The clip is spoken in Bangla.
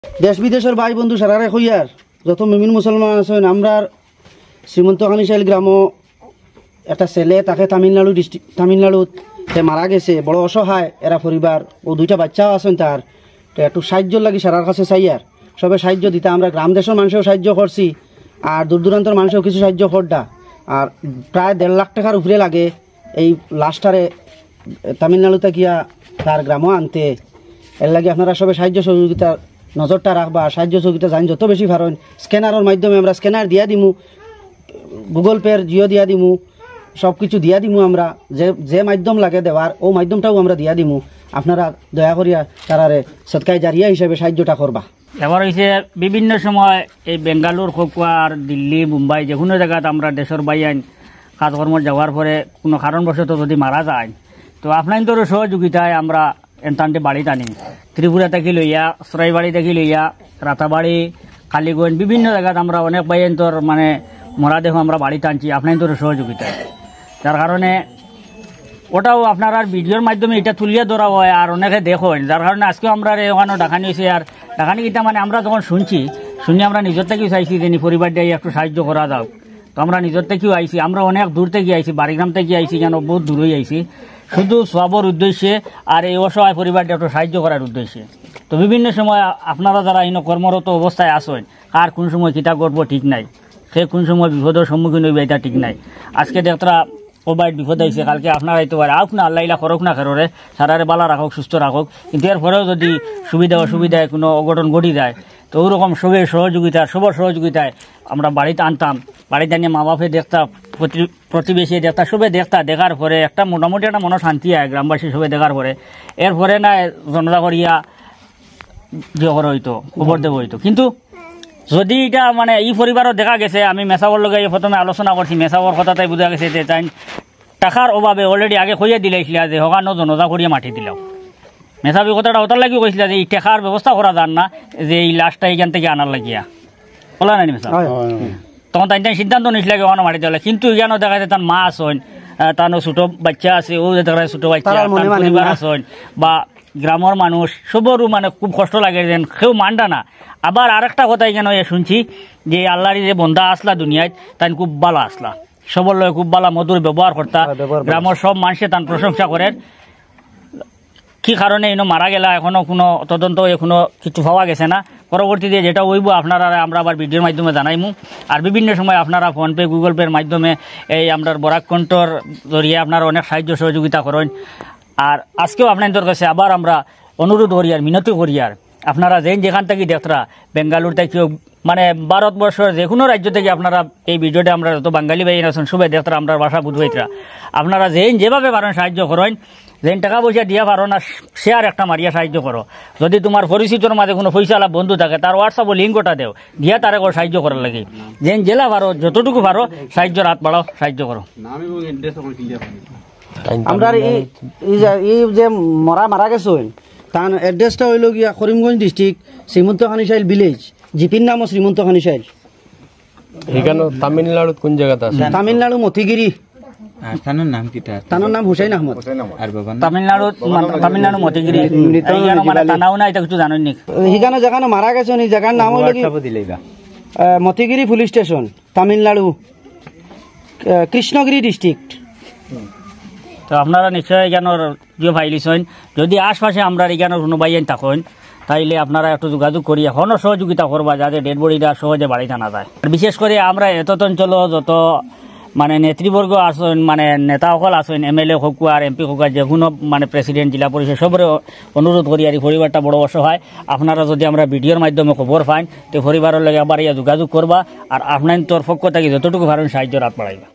দেশ বিদেশের ভাই বন্ধু সারারে হইয়ার যত মিমিন মুসলমান আছেন আমরা শ্রীমন্ত খানিশাইল গ্রাম একটা ছেলে তাকে তামিলনাড়ুত মারা গেছে, বড় অসহায় এরা পরিবার ও দুইটা বাচ্চাও আছেন তার। তো একটু সাহায্য লাগি সারার কাছে চাইয়ার সবে সাহায্য দিতে আমরা গ্রাম দেশের মানুষেও সাহায্য করছি আর দূর দূরান্তর মানুষেও কিছু সাহায্য করডা। আর প্রায় 1.5 লাখ টাকার উপরে লাগে এই লাস্টারে তামিলনাড়ুতে গিয়া তার গ্রামও আনতে। এর লাগে আপনারা সবে সাহায্য সহযোগিতা নজরটা রাখবা, সাহায্য সহযোগিতা জানি যত বেশি পারেন স্ক্যানারের মাধ্যমে আমরা স্ক্যানার দিয়া দিমু, গুগল পের জিও দিয়া দিমু, সব কিছু দিয়া দিমু আমরা যে মাধ্যম লাগে দেওয়ার ও মাধ্যমটাও আমরা দিয়া দিমু। আপনারা দয়া করিয়া তারারে সৎকায় জারিয়া হিসেবে সাহায্যটা করবা। এবার হয়েছে বিভিন্ন সময় এই বেঙ্গালুর কোকুয়ার দিল্লি মুম্বাই যে কোনো জায়গাত আমরা দেশের বাইন কাজকর্ম যাওয়ার পরে কোনো কারণবশত যদি মারা যায় তো আপনাদের সহযোগিতায় আমরা এনতান্তে বাড়ি টানি। ত্রিপুরা থেকে লইয়া সরাইবাড়ি থেকে লইয়া রাতাবাড়ি কালীগঞ্জ বিভিন্ন জায়গাত আমরা অনেক বাইন্তর মানে মরাদেহ আমরা বাড়ি টানছি আপনাদের সহযোগিতায়। যার কারণে ওটাও আপনার আর ভিডিওর মাধ্যমে এটা তুলিয়ে ধরা হয় আর অনেকে দেখেন, যার কারণে আজকেও আমরা ওখানে ডাকানি হয়েছে। আর ডাকানি কিটা মানে আমরা যখন শুনি আমরা নিজের থেকেও চাইছি যে পরিবার দিয়ে একটু সাহায্য করা যাও। তো আমরা নিজের থেকেও আইছি, আমরা অনেক দূর থেকে আইছি, বাড়িগ্রাম থেকে আইছি, কেন বহুত দূরই আইছি শুধু সবর উদ্দেশ্যে আর এই অসহায় পরিবারটা একটু সাহায্য করার উদ্দেশ্যে। তো বিভিন্ন সময় আপনারা যারা এই কর্মরত অবস্থায় আসেন কার কোন সময় কিতা করবো ঠিক নাই, সে কোন সময় বিপদের সম্মুখীন হইবে এটা ঠিক নাই। আজকে দেখতরা কোবাইট বিপদ আইছে, কালকে আপনারা আইতে পারে আউক না, আল্লাহ করুক না খেরোরে সারারে বালা রাখুক সুস্থ রাখুক। কিন্তু এর পরেও যদি সুবিধা অসুবিধায় কোনো অঘটন ঘটি যায় তো ওরকম সবের সহযোগিতায় আমরা বাড়িতে আনতাম। বাড়িতে আনিয়ে মা বাপে দেখতাম, প্রতিবেশী দেখতা, সবে দেখতা। দেখার পরে একটা মোটামুটি একটা মনে শান্তি হয় গ্রামবাসী সবে দেখার পরে। এরপরে না জনতা করিয়া যে হইতো খবর দেব হইতো। কিন্তু যদি এটা মানে এই পরিবারও দেখা গেছে, আমি মেসাবর লগে প্রথমে আলোচনা করছি, মেসাবর কথাটাই বোঝা গেছে যে তাই টাকার অভাবে অলরেডি আগে খুঁজে দিলাইছিল যে হকানো জনতা করিয়া মাটি দিলাম। মেসাবি কথাটা ওটার লাগিও কইছিল যে এই টাকার ব্যবস্থা করা যান না, যে এই লাশটা এইখান থেকে আনার লাগিয়া বলা নাই মেসা। তখন তাই সিদ্ধান্ত নিয়েছিল ওখানে মাটি দেওয়া। কিন্তু এখানেও দেখা যায় তার মা আসেন, তার ছোট বাচ্চা আছে, ও দেখা ছোট বাচ্চা পরিবার আসেন বা গ্রামের মানুষ সবরও মানে খুব কষ্ট লাগে যেন কেউ মানটা না। আবার আরেকটা কথা এখানে শুনছি যে আল্লাহর যে বন্ধা আসলা দুনিয়ায় তাই খুব ভালো আসলা, সবর লয় খুব ভালো মধুর ব্যবহার করতা। গ্রামের সব মানুষে তার প্রশংসা করেন। কি কারণে এনো মারা গেলা এখনো কোনো তদন্ত এখনো কিছু পাওয়া গেছে না। পরবর্তীতে যেটা হইব আপনারা আমরা আবার ভিডিওর মাধ্যমে জানাইমু। আর বিভিন্ন সময় আপনারা ফোনপে গুগল পের মাধ্যমে এই আপনার বরাক কণ্ঠর জরিয়ে আপনারা অনেক সাহায্য সহযোগিতা করেন। আর আজকেও আপনাদের কাছে আবার আমরা অনুরোধ করি আর মিনতি করি আর আপনারা যেখান থেকে দেখরা বেঙ্গালুর থেকে মানে ভারতবর্ষের যে কোনো রাজ্য থেকে আপনারা এই ভিডিওটা আমরা যত বাঙালি ভাই আছেন সবাই দেখরা আমরা ভাষা বুঝবাইতরা আপনারা যেভাবে পারেন সাহায্য করেন, যেন টাকা পয়সা দিয়া পারো না শেয়ার একটা মারিয়া সাহায্য করো। যদি তোমার পরিচিতর মাঝে কোনো পয়সাওয়ালা বন্ধু থাকে তার হোয়াটসঅ্যাপে লিঙ্কটা দেও, দিয়া তারে সাহায্য করার লাগে। যেন জেলা পারো যতটুকু পারো সাহায্যের হাত বাড়াও, সাহায্য করো। আমরা এই যে মারা গেছে তার এড্রেসটা হইল গিয়া করিমগঞ্জ ডিস্ট্রিক্ট শ্রীমন্ত খানিশাইল ভিলেজ, জিপির নামও শ্রীমন্ত খানিশাইল। এখানে তামিলনাড়ু কোন জায়গাতে আছে? তামিলনাড়ু মতিগিরি। তানোর নাম কি? তানোর নাম হুসাইন আহমদ। আর বাবা তামিলনাড়ু মতিগিরি মানে তানাও না, এটা কিছু জানেন নি? সেখানে যেখানে মারা গেছে এই জায়গার নাম হইল মতিগিরি police station, Tamil Nadu, Krishnagiri district. তো আপনারা নিশ্চয়ই এখানোর যে ভাইলিছেন, যদি আশপাশে আমরা এখানোর কোনো বাইন থাকেন তাইলে আপনারা একটু যোগাযোগ করি এখনও সহযোগিতা করবা যাতে ডেড বডিটা সহজে বাড়িতে না যায়। বিশেষ করে আমরা এত অঞ্চল যত মানে নেতৃবর্গ আসেন, মানে নেতাসকল আসেন, এমএলএ হোক আর এমপি হোক আর যে কোনো মানে প্রেসিডেন্ট জিলা পরিষদ সবরে অনুরোধ করি আর এই পরিবারটা বড় অসহায়। আপনারা যদি আমরা ভিডিওর মাধ্যমে খবর পাইন তো পরিবারের লগে আবার ইয়া যোগাযোগ করবা আর আপনার তোর পক্ষ থেকে যতটুকু পারেন সাহায্য রাত বাড়াইবা।